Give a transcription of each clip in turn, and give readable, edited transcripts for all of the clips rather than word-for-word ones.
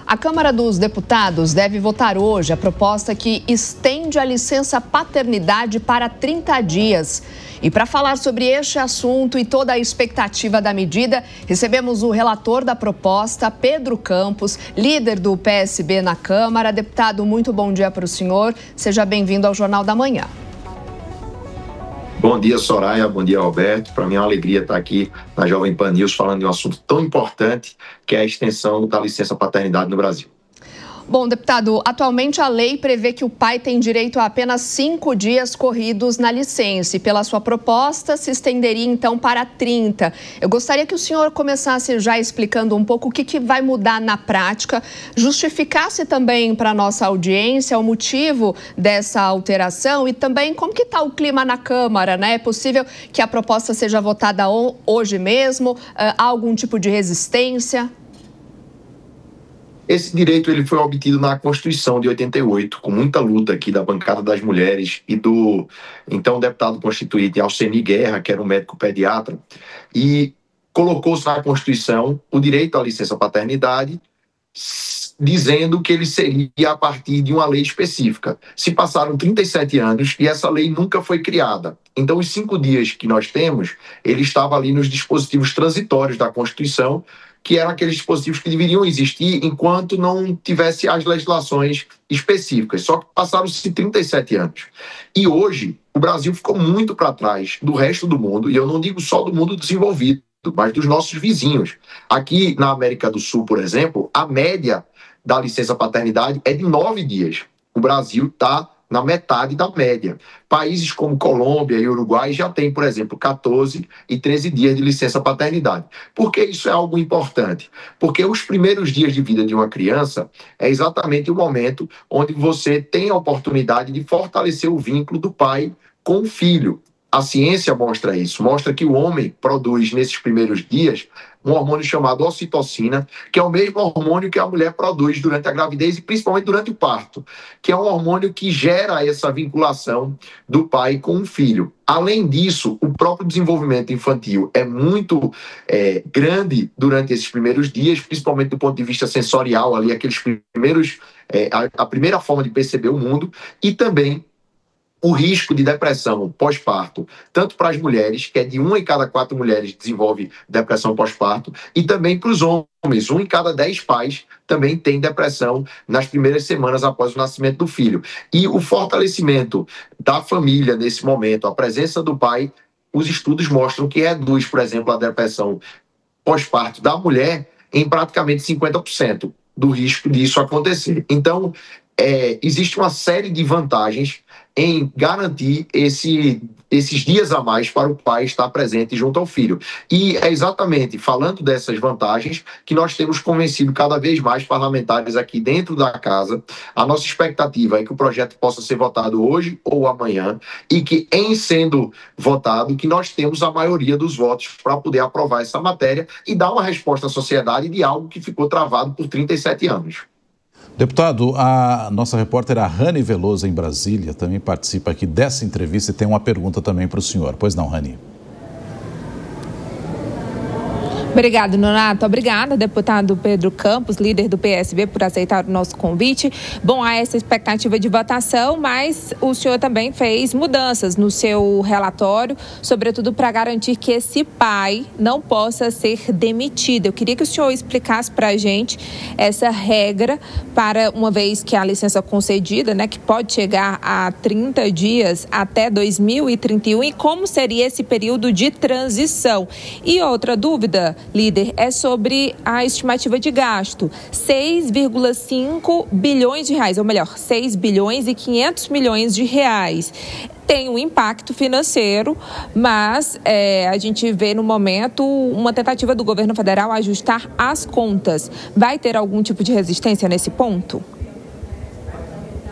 A Câmara dos Deputados deve votar hoje a proposta que estende a licença paternidade para 30 dias. E para falar sobre este assunto e toda a expectativa da medida, recebemos o relator da proposta, Pedro Campos, líder do PSB na Câmara. Deputado, muito bom dia para o senhor. Seja bem-vindo ao Jornal da Manhã. Bom dia, Soraya. Bom dia, Alberto. Para mim é uma alegria estar aqui na Jovem Pan News falando de um assunto tão importante que é a extensão da licença paternidade no Brasil. Bom, deputado, atualmente a lei prevê que o pai tem direito a apenas 5 dias corridos na licença e pela sua proposta se estenderia então para 30. Eu gostaria que o senhor começasse já explicando um pouco o que vai mudar na prática, justificasse também para a nossa audiência o motivo dessa alteração e também como que está o clima na Câmara, né? É possível que a proposta seja votada hoje mesmo? Há algum tipo de resistência? Esse direito ele foi obtido na Constituição de 88, com muita luta aqui da bancada das mulheres e do então deputado constituinte Alceni Guerra, que era um médico pediatra, e colocou-se na Constituição o direito à licença paternidade, dizendo que ele seria a partir de uma lei específica. Se passaram 37 anos e essa lei nunca foi criada. Então, os 5 dias que nós temos, ele estava ali nos dispositivos transitórios da Constituição, que eram aqueles dispositivos que deveriam existir enquanto não tivesse as legislações específicas. Só que passaram-se 37 anos. E hoje, o Brasil ficou muito para trás do resto do mundo, e eu não digo só do mundo desenvolvido, mas dos nossos vizinhos. Aqui na América do Sul, por exemplo, a média da licença paternidade é de 9 dias. O Brasil está na metade da média. Países como Colômbia e Uruguai já têm, por exemplo, 14 e 13 dias de licença paternidade. Por que isso é algo importante? Porque os primeiros dias de vida de uma criança é exatamente o momento onde você tem a oportunidade de fortalecer o vínculo do pai com o filho. A ciência mostra isso, mostra que o homem produz nesses primeiros dias um hormônio chamado ocitocina, que é o mesmo hormônio que a mulher produz durante a gravidez e principalmente durante o parto, que é um hormônio que gera essa vinculação do pai com o filho. Além disso, o próprio desenvolvimento infantil é muito grande durante esses primeiros dias, principalmente do ponto de vista sensorial, ali aqueles primeiros, a primeira forma de perceber o mundo, e também o risco de depressão pós-parto, tanto para as mulheres, que é de 1 em cada 4 mulheres desenvolve depressão pós-parto, e também para os homens, 1 em cada 10 pais também tem depressão nas primeiras semanas após o nascimento do filho. E o fortalecimento da família nesse momento, a presença do pai, os estudos mostram que reduz, por exemplo, a depressão pós-parto da mulher em praticamente 50% do risco disso acontecer. Então, existe uma série de vantagens em garantir esses dias a mais para o pai estar presente junto ao filho. E é exatamente falando dessas vantagens que nós temos convencido cada vez mais parlamentares aqui dentro da casa. A nossa expectativa é que o projeto possa ser votado hoje ou amanhã e que, em sendo votado, que nós temos a maioria dos votos para poder aprovar essa matéria e dar uma resposta à sociedade de algo que ficou travado por 37 anos. Deputado, a nossa repórter, a Rani Veloso, em Brasília, também participa aqui dessa entrevista e tem uma pergunta também para o senhor. Pois não, Rani? Obrigada, Nonato. Obrigada, deputado Pedro Campos, líder do PSB, por aceitar o nosso convite. Bom, há essa expectativa de votação, mas o senhor também fez mudanças no seu relatório, sobretudo para garantir que esse pai não possa ser demitido. Eu queria que o senhor explicasse para a gente essa regra para, uma vez que a licença concedida, né, que pode chegar a 30 dias até 2031, e como seria esse período de transição. E outra dúvida, líder, é sobre a estimativa de gasto. 6,5 bilhões de reais, ou melhor, 6 bilhões e 500 milhões de reais. Tem um impacto financeiro, mas a gente vê no momento uma tentativa do governo federal ajustar as contas. Vai ter algum tipo de resistência nesse ponto?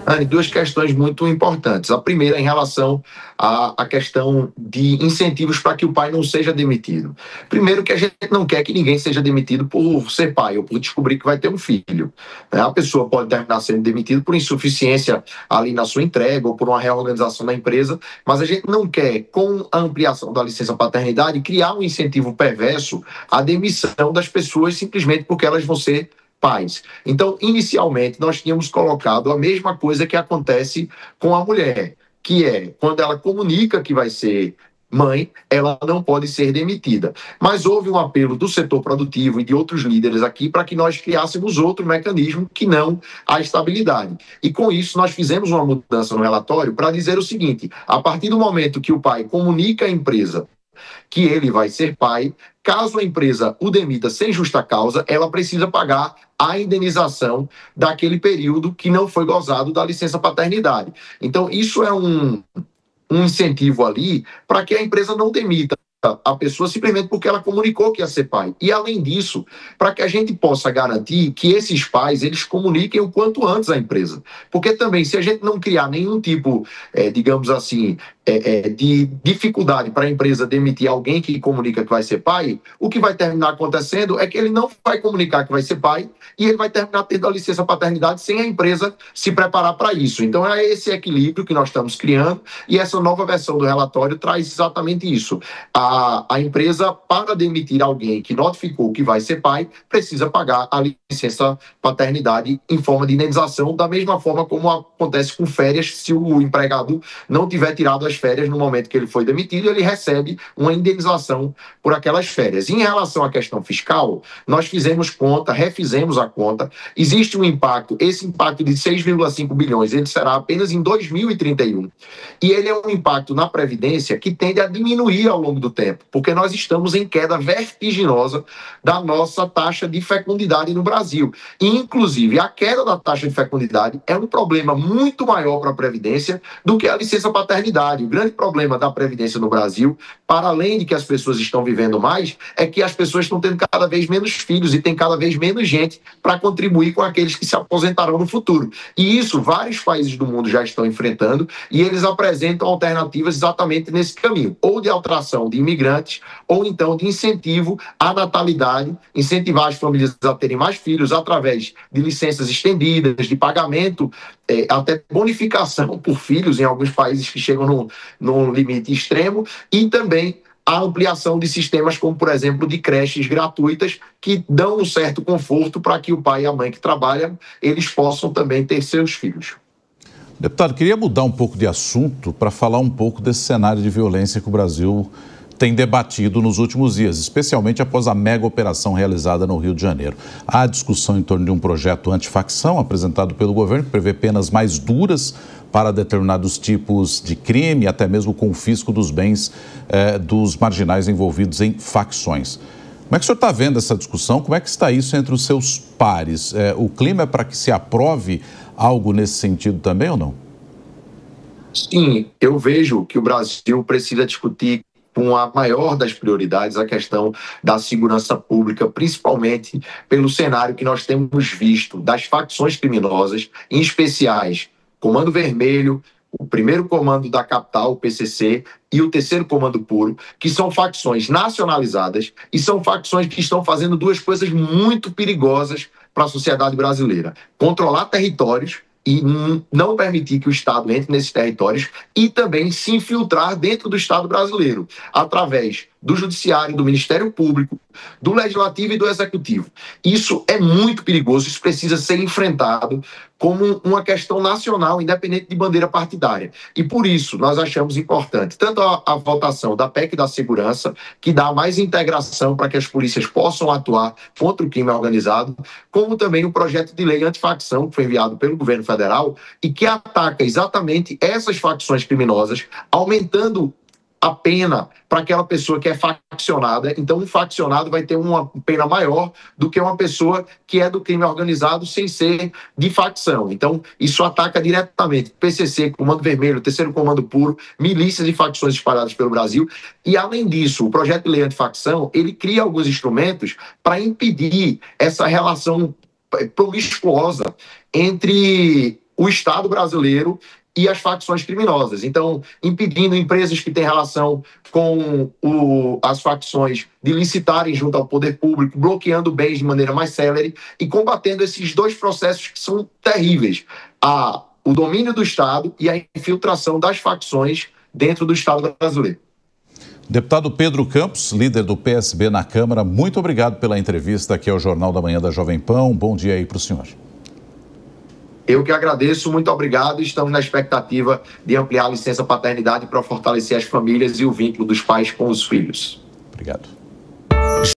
Anne, 2 questões muito importantes. A primeira em relação à questão de incentivos para que o pai não seja demitido. Primeiro, que a gente não quer que ninguém seja demitido por ser pai ou por descobrir que vai ter um filho. A pessoa pode terminar sendo demitida por insuficiência ali na sua entrega ou por uma reorganização da empresa, mas a gente não quer, com a ampliação da licença paternidade, criar um incentivo perverso à demissão das pessoas simplesmente porque elas vão ser pais. Então, inicialmente, nós tínhamos colocado a mesma coisa que acontece com a mulher, que é, quando ela comunica que vai ser mãe, ela não pode ser demitida. Mas houve um apelo do setor produtivo e de outros líderes aqui para que nós criássemos outro mecanismo que não a estabilidade. E com isso nós fizemos uma mudança no relatório para dizer o seguinte: a partir do momento que o pai comunica à empresa que ele vai ser pai, caso a empresa o demita sem justa causa, ela precisa pagar a indenização daquele período que não foi gozado da licença paternidade. Então, isso é um incentivo ali para que a empresa não demita a pessoa simplesmente porque ela comunicou que ia ser pai. E, além disso, para que a gente possa garantir que esses pais, eles comuniquem o quanto antes à empresa. Porque também, se a gente não criar nenhum tipo, digamos assim, de dificuldade para a empresa demitir alguém que comunica que vai ser pai, o que vai terminar acontecendo é que ele não vai comunicar que vai ser pai e ele vai terminar tendo a licença paternidade sem a empresa se preparar para isso. Então, é esse equilíbrio que nós estamos criando e essa nova versão do relatório traz exatamente isso. A empresa, para demitir alguém que notificou que vai ser pai, precisa pagar a licença paternidade em forma de indenização, da mesma forma como acontece com férias. Se o empregado não tiver tirado as férias no momento que ele foi demitido, ele recebe uma indenização por aquelas férias. Em relação à questão fiscal, nós fizemos conta, refizemos a conta, existe um impacto, esse impacto de 6,5 bilhões, ele será apenas em 2031. E ele é um impacto na Previdência que tende a diminuir ao longo do tempo, porque nós estamos em queda vertiginosa da nossa taxa de fecundidade no Brasil. E, inclusive, a queda da taxa de fecundidade é um problema muito maior para a Previdência do que a licença paternidade. O grande problema da Previdência no Brasil, para além de que as pessoas estão vivendo mais, é que as pessoas estão tendo cada vez menos filhos e tem cada vez menos gente para contribuir com aqueles que se aposentarão no futuro. E isso vários países do mundo já estão enfrentando e eles apresentam alternativas exatamente nesse caminho, ou de alteração de imigrantes, ou então de incentivo à natalidade, incentivar as famílias a terem mais filhos através de licenças estendidas, de pagamento, até bonificação por filhos em alguns países que chegam num limite extremo, e também a ampliação de sistemas como, por exemplo, de creches gratuitas que dão um certo conforto para que o pai e a mãe que trabalham, eles possam também ter seus filhos. Deputado, queria mudar um pouco de assunto para falar um pouco desse cenário de violência que o Brasil tem debatido nos últimos dias, especialmente após a mega operação realizada no Rio de Janeiro. Há discussão em torno de um projeto antifacção apresentado pelo governo que prevê penas mais duras para determinados tipos de crime, até mesmo o confisco dos bens dos marginais envolvidos em facções. Como é que o senhor está vendo essa discussão? Como é que está isso entre os seus pares? O clima é para que se aprove algo nesse sentido também ou não? Sim, eu vejo que o Brasil precisa discutir com a maior das prioridades a questão da segurança pública, principalmente pelo cenário que nós temos visto das facções criminosas, em especiais Comando Vermelho, o primeiro comando da capital, o PCC, e o terceiro comando puro, que são facções nacionalizadas e são facções que estão fazendo duas coisas muito perigosas para a sociedade brasileira: controlar territórios e não permitir que o Estado entre nesses territórios e também se infiltrar dentro do Estado brasileiro, através do Judiciário, do Ministério Público, do Legislativo e do Executivo. Isso é muito perigoso, isso precisa ser enfrentado como uma questão nacional, independente de bandeira partidária. E por isso nós achamos importante tanto a votação da PEC da segurança, que dá mais integração para que as polícias possam atuar contra o crime organizado, como também o projeto de lei antifacção, que foi enviado pelo governo federal e que ataca exatamente essas facções criminosas, aumentando a pena para aquela pessoa que é faccionada. Então, um faccionado vai ter uma pena maior do que uma pessoa que é do crime organizado sem ser de facção. Então, isso ataca diretamente PCC, Comando Vermelho, Terceiro Comando Puro, milícias e facções espalhadas pelo Brasil. E, além disso, o projeto de lei antifacção, ele cria alguns instrumentos para impedir essa relação promiscuosa entre o Estado brasileiro e as facções criminosas. Então, impedindo empresas que têm relação com as facções de licitarem junto ao poder público, bloqueando bens de maneira mais célere e combatendo esses dois processos que são terríveis: o domínio do Estado e a infiltração das facções dentro do Estado brasileiro. Deputado Pedro Campos, líder do PSB na Câmara, muito obrigado pela entrevista aqui ao Jornal da Manhã da Jovem Pan. Um bom dia aí para o senhor. Eu que agradeço, muito obrigado. Estamos na expectativa de ampliar a licença paternidade para fortalecer as famílias e o vínculo dos pais com os filhos. Obrigado.